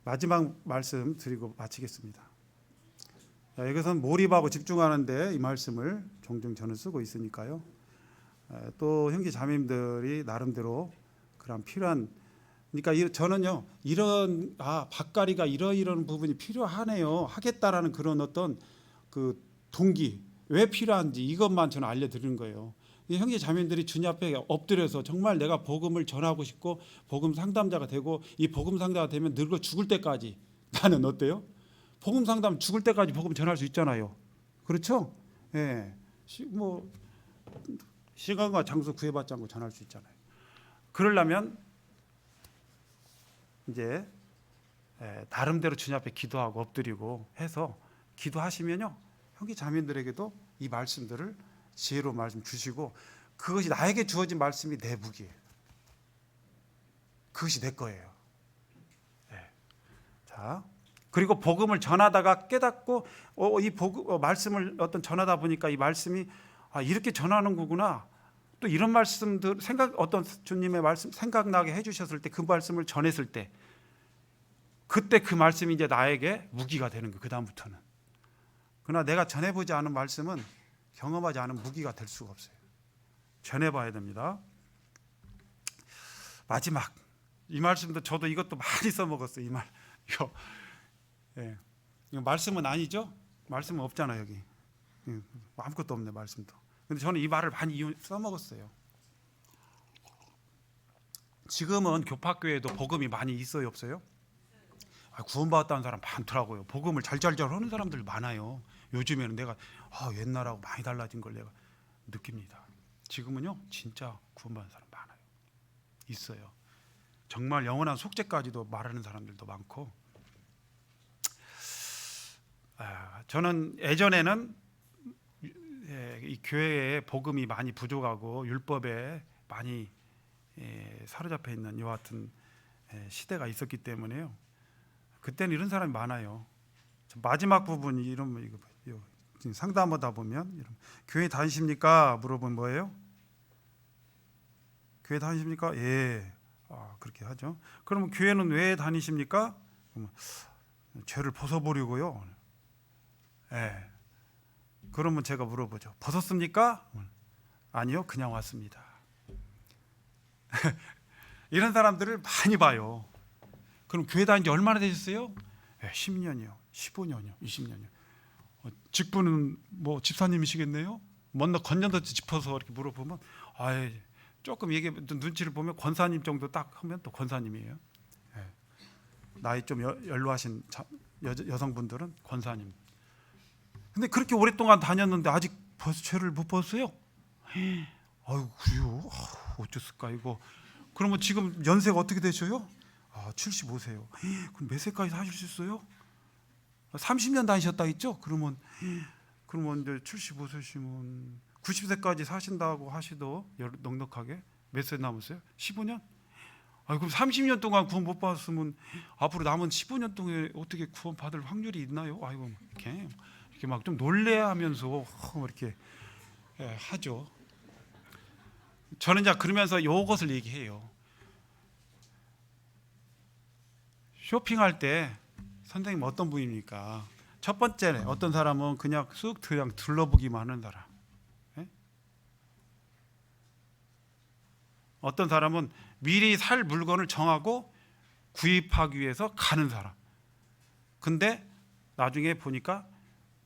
마지막 말씀 드리고 마치겠습니다. 여기서는 몰입하고 집중하는데 이 말씀을 종종 저는 쓰고 있으니까요. 또 형제 자매님들이 나름대로 그런 필요한 그러니까 저는요 이런 밭가리가 이런 부분이 필요하네요 하겠다라는 그런 어떤 그 동기 왜 필요한지 이것만 저는 알려드리는 거예요. 형제 자매들이 주님 앞에 엎드려서 정말 내가 복음을 전하고 싶고 복음 상담자가 되고 이 복음 상담자가 되면 늙어 죽을 때까지 나는 어때요? 복음 상담 죽을 때까지 복음 전할 수 있잖아요. 그렇죠? 시간과 장소 구애받지 않고 전할 수 있잖아요. 그러려면 이제 나름대로 주님 앞에 기도하고 엎드리고 해서 기도하시면요 형제 자매들에게도 이 말씀들을 지혜로 말씀 주시고 그것이 나에게 주어진 말씀이 내 무기예요. 그것이 내 거예요. 자 그리고 복음을 전하다가 깨닫고 이 복음 말씀을 전하다 보니까 이 말씀이 이렇게 전하는 거구나. 또 이런 말씀들 어떤 주님의 말씀 생각나게 해주셨을 때 그 말씀을 전했을 때 그때 그 말씀이 이제 나에게 무기가 되는 거예요. 그 다음부터는. 그러나 내가 전해보지 않은 말씀은 경험하지 않은 무기가 될 수가 없어요. 전해봐야 됩니다. 마지막 이 말씀도 저도 이것도 많이 써먹었어요. 이 말 이거 말씀은 아니죠? 말씀은 없잖아요 여기. 아무것도 없네 말씀도. 근데 저는 이 말을 많이 써먹었어요. 지금은 교파교회도 복음이 많이 있어요, 없어요? 구원받았다는 사람 많더라고요. 복음을 잘잘잘 하는 사람들 많아요. 요즘에는 내가 옛날하고 많이 달라진 걸 내가 느낍니다. 지금은요 진짜 구원받은 사람 많아요. 있어요. 정말 영원한 속죄까지도 말하는 사람들도 많고. 저는 예전에는 이 교회에 복음이 많이 부족하고 율법에 많이 사로잡혀 있는 이와 같은 시대가 있었기 때문에요. 그때는 이런 사람이 많아요. 마지막 부분이 이런 이거 상담하다 보면 교회 다니십니까? 물어보면 뭐예요? 교회 다니십니까? 예. 그렇게 하죠. 그러면 교회는 왜 다니십니까? 죄를 벗어보려고요. 예. 그러면 제가 물어보죠. 벗었습니까? 아니요, 그냥 왔습니다. 이런 사람들을 많이 봐요. 그럼 교회 다닌 지 얼마나 되셨어요? 10년이요, 15년이요, 20년이요. 직분은 뭐 집사님이시겠네요? 먼저 건전도 짚어서 이렇게 물어보면 조금 얘기 눈치를 보면 권사님 정도 딱 하면 또 권사님이에요. 나이 좀 연로하신 여성분들은 권사님. 근데 그렇게 오랫동안 다녔는데 아직 벌써 죄를 못 벗었어요? 아유, 그래요? 어쩌을까 이거. 그러면 지금 연세가 어떻게 되셔요? 75세요. 그럼 몇 세까지 사실 수 있어요? 30년 다니셨다 했죠? 그러면 이제 75세시면 90세까지 사신다고 하시도 넉넉하게 몇 세 남았어요? 15년? 그럼 30년 동안 구원 못 받았으면 앞으로 남은 15년 동안 어떻게 구원 받을 확률이 있나요? 아이고, 이렇게 막 좀 놀래하면서 이렇게 하죠. 저는 이제 그러면서 이것을 얘기해요. 쇼핑할 때 선생님 어떤 분입니까? 첫 번째는 어떤 사람은 그냥 쑥 그냥 둘러보기만 하는 사람. 어떤 사람은 미리 살 물건을 정하고 구입하기 위해서 가는 사람. 근데 나중에 보니까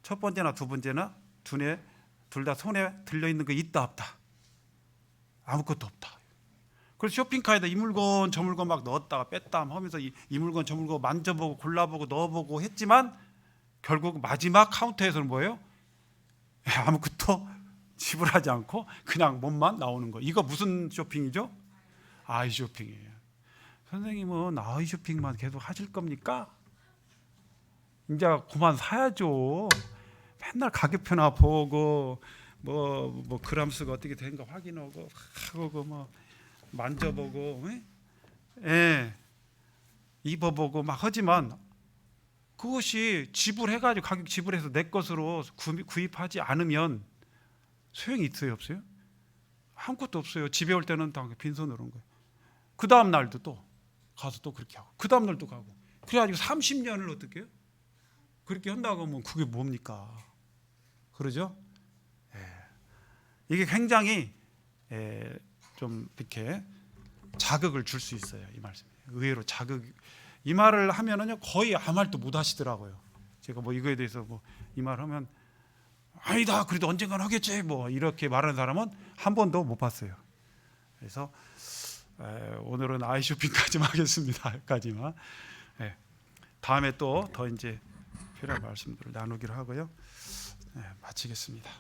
첫 번째나 두 번째나 둘 다 손에 들려있는 거 있다 없다? 아무것도 없다. 그래서 쇼핑카에다 이 물건 저 물건 막 넣었다가 뺐다 하면서 이 물건 저 물건 만져보고 골라보고 넣어보고 했지만 결국 마지막 카운터에서는 뭐예요? 아무것도 지불하지 않고 그냥 몸만 나오는 거. 이거 무슨 쇼핑이죠? 아이 쇼핑이에요. 선생님은 아이 쇼핑만 계속 하실 겁니까? 이제 그만 사야죠. 맨날 가격표나 보고 뭐 그람수가 어떻게 되는가 확인하고 하고 뭐 만져보고 입어보고 막 하지만 그것이 지불해가지고 가격 지불해서 내 것으로 구입하지 않으면 소용이 있어요, 없어요? 아무것도 없어요. 집에 올 때는 다 빈손으로 온 거예요. 그 다음 날도 또 가서 또 그렇게 하고 그 다음 날도 가고 그래가지고 30년을 어떻게 해요? 그렇게 한다고 하면 그게 뭡니까? 그러죠? 이게 굉장히 좀 이렇게 자극을 줄 수 있어요. 이 말씀 의외로 자극. 이 말을 하면은요 거의 아무 말도 못 하시더라고요. 제가 뭐 이거에 대해서 뭐 이 말 하면 아니다 그래도 언젠간 하겠지 뭐 이렇게 말하는 사람은 한 번도 못 봤어요. 그래서 오늘은 아이쇼핑까지만 하겠습니다. 여기까지만. 다음에 또 더 이제 필요한 말씀들을 나누기로 하고요. 마치겠습니다.